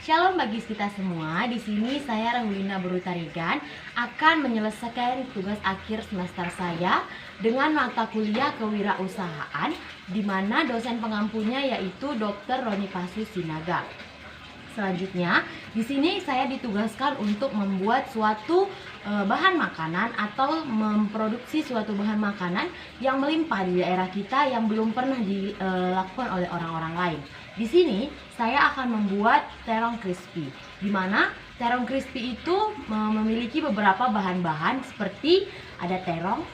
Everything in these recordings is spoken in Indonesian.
Shalom bagi kita semua. Di sini saya Ranggulina Berutarigan akan menyelesaikan tugas akhir semester saya dengan mata kuliah kewirausahaan di mana dosen pengampunya yaitu Dr. Roni Pasu Sinaga. Selanjutnya, di sini saya ditugaskan untuk membuat suatu bahan makanan atau memproduksi suatu bahan makanan yang melimpah di daerah kita yang belum pernah dilakukan oleh orang-orang lain. Di sini saya akan membuat terong crispy, di mana terong crispy itu memiliki beberapa bahan-bahan seperti ada terong.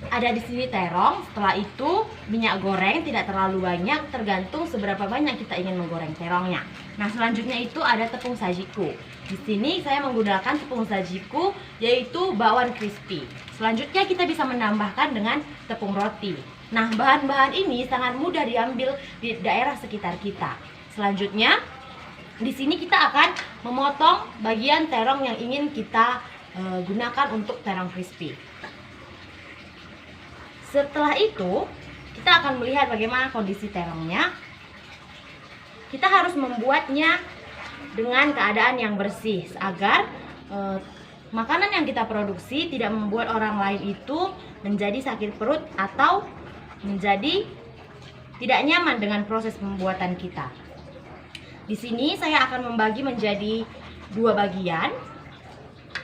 Ada di sini terong, setelah itu minyak goreng tidak terlalu banyak, tergantung seberapa banyak kita ingin menggoreng terongnya. Nah, selanjutnya itu ada tepung sajiku. Di sini saya menggunakan tepung sajiku yaitu bakwan crispy. Selanjutnya kita bisa menambahkan dengan tepung roti. Nah, bahan-bahan ini sangat mudah diambil di daerah sekitar kita. Selanjutnya, di sini kita akan memotong bagian terong yang ingin kita gunakan untuk terong crispy. Setelah itu, kita akan melihat bagaimana kondisi terongnya. Kita harus membuatnya dengan keadaan yang bersih agar makanan yang kita produksi tidak membuat orang lain itu menjadi sakit perut atau menjadi tidak nyaman dengan proses pembuatan kita. Di sini saya akan membagi menjadi 2 bagian.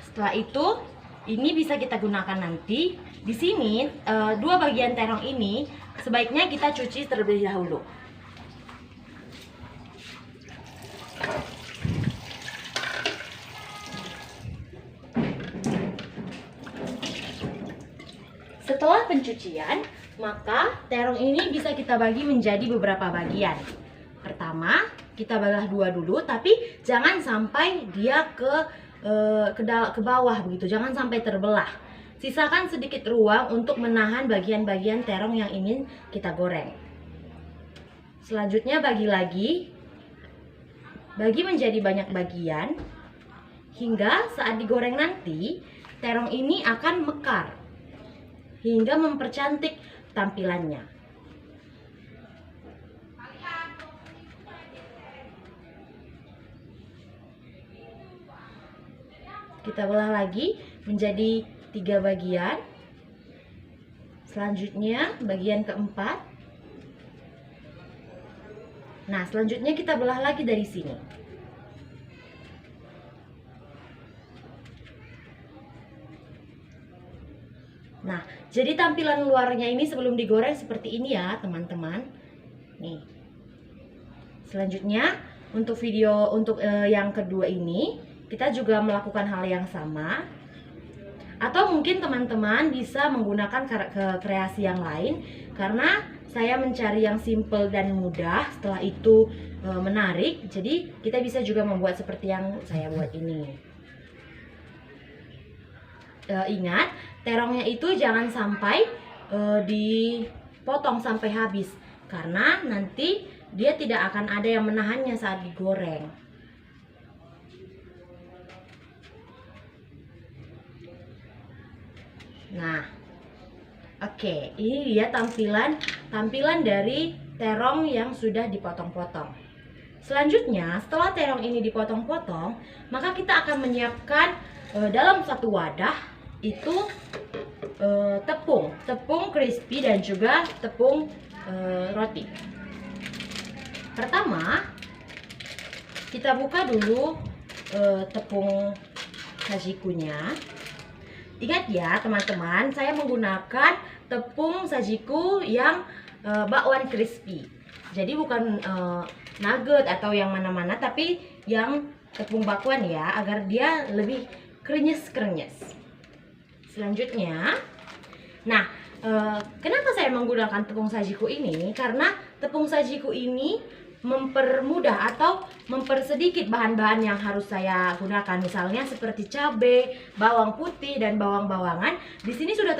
Setelah itu, ini bisa kita gunakan nanti. Di sini 2 bagian terong ini sebaiknya kita cuci terlebih dahulu. Setelah pencucian, maka terong ini bisa kita bagi menjadi beberapa bagian. Pertama, kita belah 2 dulu, tapi jangan sampai dia ke bawah begitu, jangan sampai terbelah. Sisakan sedikit ruang untuk menahan bagian-bagian terong yang ingin kita goreng. Selanjutnya bagi menjadi banyak bagian hingga saat digoreng nanti terong ini akan mekar hingga mempercantik tampilannya. Kita belah lagi menjadi 3 bagian. Selanjutnya bagian keempat. Nah, selanjutnya kita belah lagi dari sini. Nah, jadi tampilan luarnya ini sebelum digoreng seperti ini ya, teman-teman. Nih. Selanjutnya untuk yang kedua ini, kita juga melakukan hal yang sama. Atau mungkin teman-teman bisa menggunakan kreasi yang lain, karena saya mencari yang simple dan mudah, setelah itu menarik. Jadi kita bisa juga membuat seperti yang saya buat ini. Ingat, terongnya itu jangan sampai dipotong sampai habis, karena nanti dia tidak akan ada yang menahannya saat digoreng. Nah, oke, ini dia tampilan dari terong yang sudah dipotong-potong. Selanjutnya, setelah terong ini dipotong-potong, maka kita akan menyiapkan dalam satu wadah itu tepung crispy dan juga tepung roti. Pertama, kita buka dulu tepung sajikunya. Ingat ya teman-teman, saya menggunakan tepung sajiku yang bakwan crispy. Jadi bukan nugget atau yang mana-mana, tapi yang tepung bakwan ya, agar dia lebih krenyes-krenyes. Selanjutnya, nah kenapa saya menggunakan tepung sajiku ini? Karena tepung sajiku ini mempermudah atau mempersedikit bahan-bahan yang harus saya gunakan, misalnya seperti cabai, bawang putih dan bawang-bawangan. Di sini sudah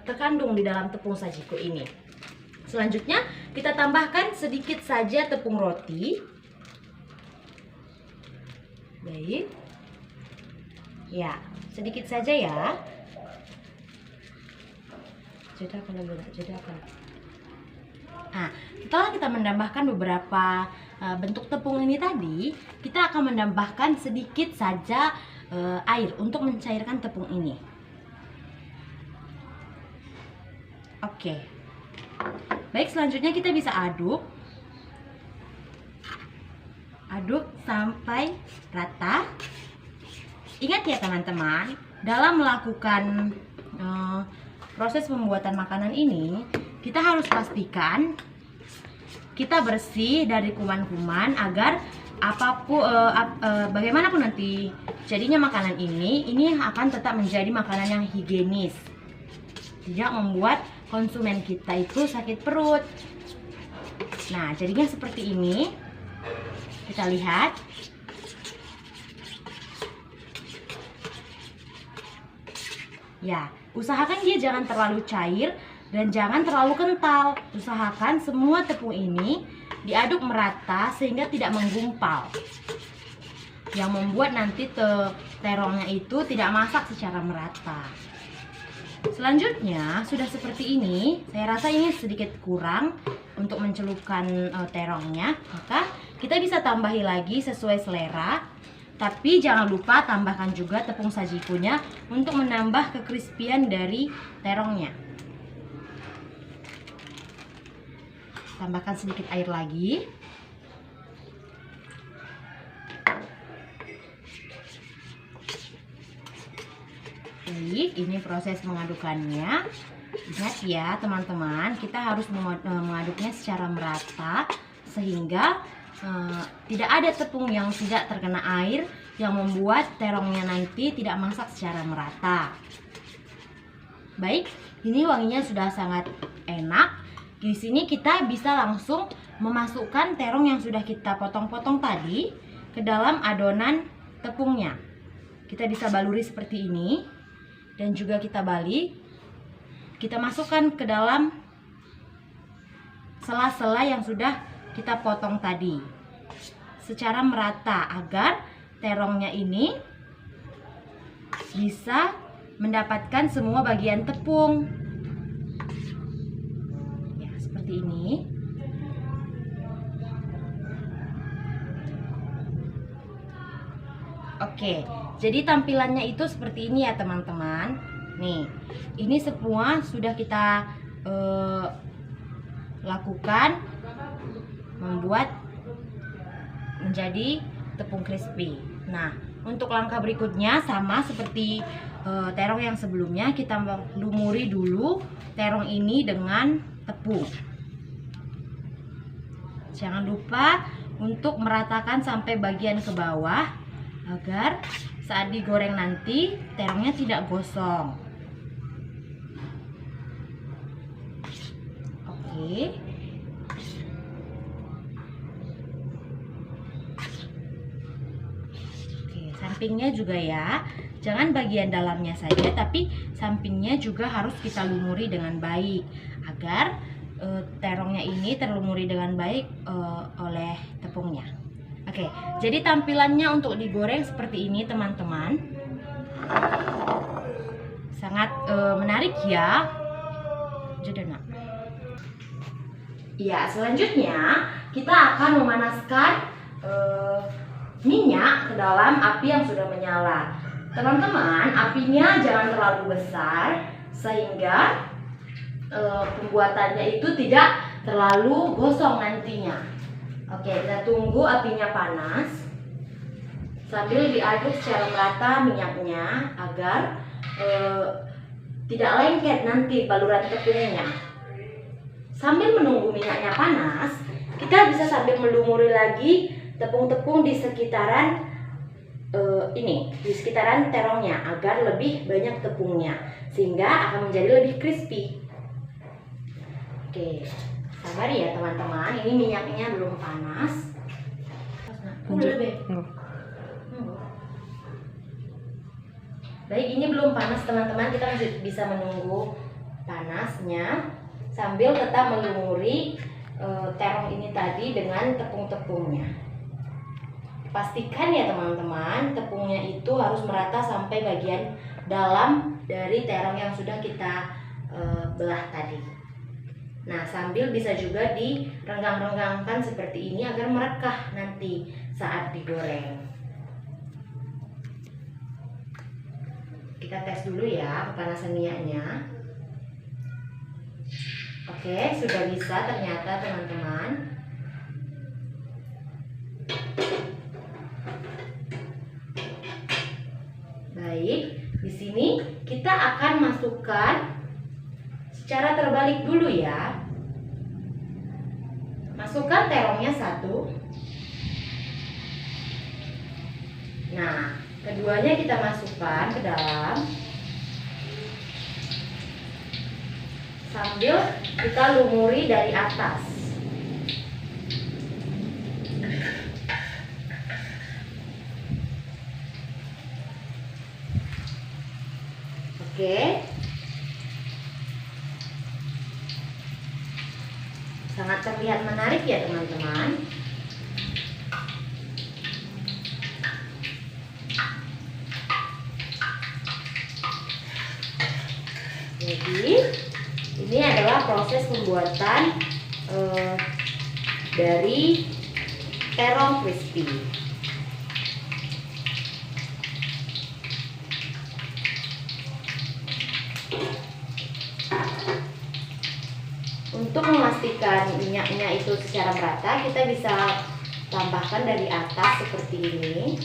terkandung di dalam tepung sajiku ini. Selanjutnya kita tambahkan sedikit saja tepung roti. Baik. Ya, sedikit saja ya. Jadi akan Nah, setelah kita menambahkan beberapa bentuk tepung ini tadi, kita akan menambahkan sedikit saja air untuk mencairkan tepung ini. Oke. Baik, selanjutnya kita bisa aduk. Aduk sampai rata. Ingat ya teman-teman, dalam melakukan proses pembuatan makanan ini, kita harus pastikan kita bersih dari kuman-kuman agar apapun bagaimanapun nanti jadinya makanan ini akan tetap menjadi makanan yang higienis, tidak membuat konsumen kita itu sakit perut. Nah, jadinya seperti ini. Kita lihat. Ya, usahakan dia jangan terlalu cair dan jangan terlalu kental. Usahakan semua tepung ini diaduk merata sehingga tidak menggumpal, yang membuat nanti terongnya itu tidak masak secara merata. Selanjutnya sudah seperti ini. Saya rasa ini sedikit kurang untuk mencelupkan terongnya, maka kita bisa tambahi lagi sesuai selera. Tapi jangan lupa tambahkan juga tepung sajikunya untuk menambah kekrispian dari terongnya. Tambahkan sedikit air lagi. Baik, ini proses mengadukannya. Ingat ya teman-teman, kita harus mengaduknya secara merata sehingga tidak ada tepung yang tidak terkena air yang membuat terongnya nanti tidak masak secara merata. Baik, ini wanginya sudah sangat enak. Di sini kita bisa langsung memasukkan terong yang sudah kita potong-potong tadi ke dalam adonan tepungnya. Kita bisa baluri seperti ini dan juga kita balik. Kita masukkan ke dalam sela-sela yang sudah kita potong tadi secara merata agar terongnya ini bisa mendapatkan semua bagian tepung. Ya, seperti ini. Oke, jadi tampilannya itu seperti ini ya teman-teman. Nih, ini semua sudah kita lakukan membuat menjadi tepung crispy. Nah, untuk langkah berikutnya sama seperti terong yang sebelumnya, kita lumuri dulu terong ini dengan tepung. Jangan lupa untuk meratakan sampai bagian ke bawah agar saat digoreng nanti terongnya tidak gosong. Oke. Sampingnya juga ya, jangan bagian dalamnya saja, tapi sampingnya juga harus kita lumuri dengan baik agar terongnya ini terlumuri dengan baik oleh tepungnya. Oke, jadi tampilannya untuk digoreng seperti ini teman-teman. Sangat menarik ya. Jadi nak. Ya, selanjutnya kita akan memanaskan minyak ke dalam api yang sudah menyala. Teman-teman, apinya jangan terlalu besar sehingga pembuatannya itu tidak terlalu gosong nantinya. Oke, kita tunggu apinya panas sambil diaduk secara merata minyaknya agar tidak lengket nanti baluran tepungnya. Sambil menunggu minyaknya panas, kita bisa sambil melumuri lagi tepung-tepung di sekitaran di sekitaran terongnya agar lebih banyak tepungnya sehingga akan menjadi lebih crispy. Oke, sabar ya teman-teman, ini minyaknya belum panas. Baik, ini belum panas teman-teman, kita masih bisa menunggu panasnya sambil tetap melumuri terong ini tadi dengan tepung-tepungnya. Pastikan ya teman-teman, tepungnya itu harus merata sampai bagian dalam dari terong yang sudah kita belah tadi. Nah, sambil bisa juga direnggang-renggangkan seperti ini agar merekah nanti saat digoreng. Kita tes dulu ya kepanasan minyaknya. Oke, sudah bisa ternyata teman-teman. Baik, di sini kita akan masukkan secara terbalik dulu ya. Masukkan terongnya satu. Nah, keduanya kita masukkan ke dalam. Sambil kita lumuri dari atas. Oke. Sangat terlihat menarik ya teman-teman. Jadi ini adalah proses pembuatan dari terong crispy. Untuk memastikan minyaknya itu secara merata, kita bisa tambahkan dari atas seperti ini.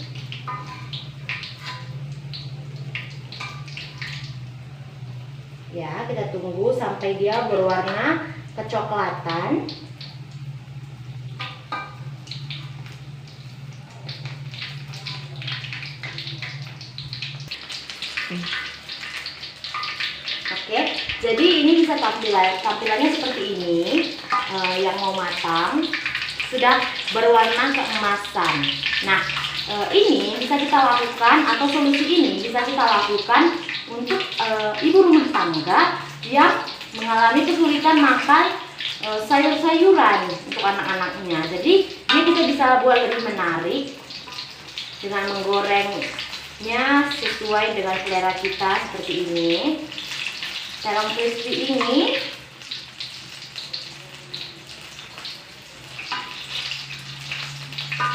Ya, kita tunggu sampai dia berwarna kecoklatan. Oke, jadi ini bisa tampilannya seperti ini. Yang mau matang sudah berwarna keemasan. Nah, ini bisa kita lakukan, atau solusi ini bisa kita lakukan untuk ibu rumah tangga yang mengalami kesulitan makan sayur-sayuran untuk anak-anaknya. Jadi ini kita bisa buat lebih menarik dengan menggorengnya sesuai dengan selera kita seperti ini. Terong crispy ini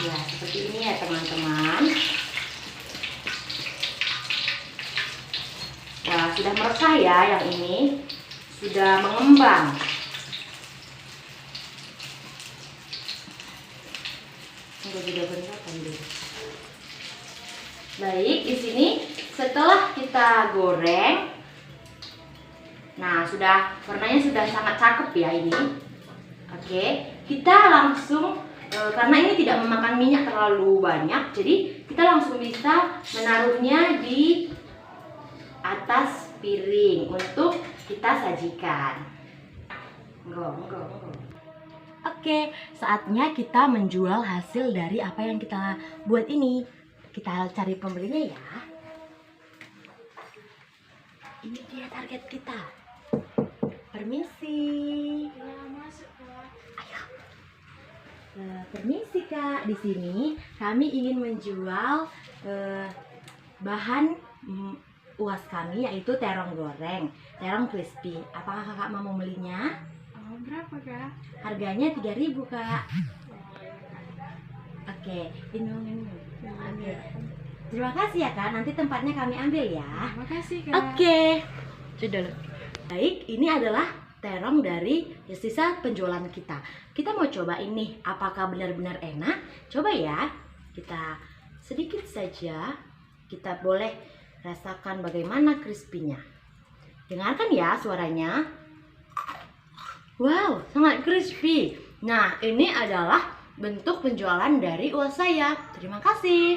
ya seperti ini ya teman-teman. Wah, sudah merekah ya, yang ini sudah mengembang. Baik, di sini setelah kita goreng, nah sudah warnanya sudah sangat cakep ya ini. Oke, kita langsung karena ini tidak memakan minyak terlalu banyak, jadi kita langsung bisa menaruhnya di atas piring untuk kita sajikan. Oke, saatnya kita menjual hasil dari apa yang kita buat ini. Kita cari pembelinya ya. Ini dia target kita. Permisi. Ya, masuk, Kak. Ayo. Permisi Kak, di sini kami ingin menjual bahan uas kami, yaitu terong goreng, terong crispy. Apakah kakak mau membelinya? Oh, berapa, Kak? Harganya 3.000 Kak. Oh, ya, Kak. Oke, ini. Oke. Terima kasih ya Kak, nanti tempatnya kami ambil ya. Terima kasih, Kak. Oke. Sudah. Baik, ini adalah terong dari sisa penjualan kita. Kita mau coba ini, apakah benar-benar enak? Coba ya. Kita sedikit saja. Kita boleh rasakan bagaimana crispy-nya. Dengarkan ya suaranya. Wow, sangat crispy. Nah, ini adalah bentuk penjualan dari uas saya. Terima kasih.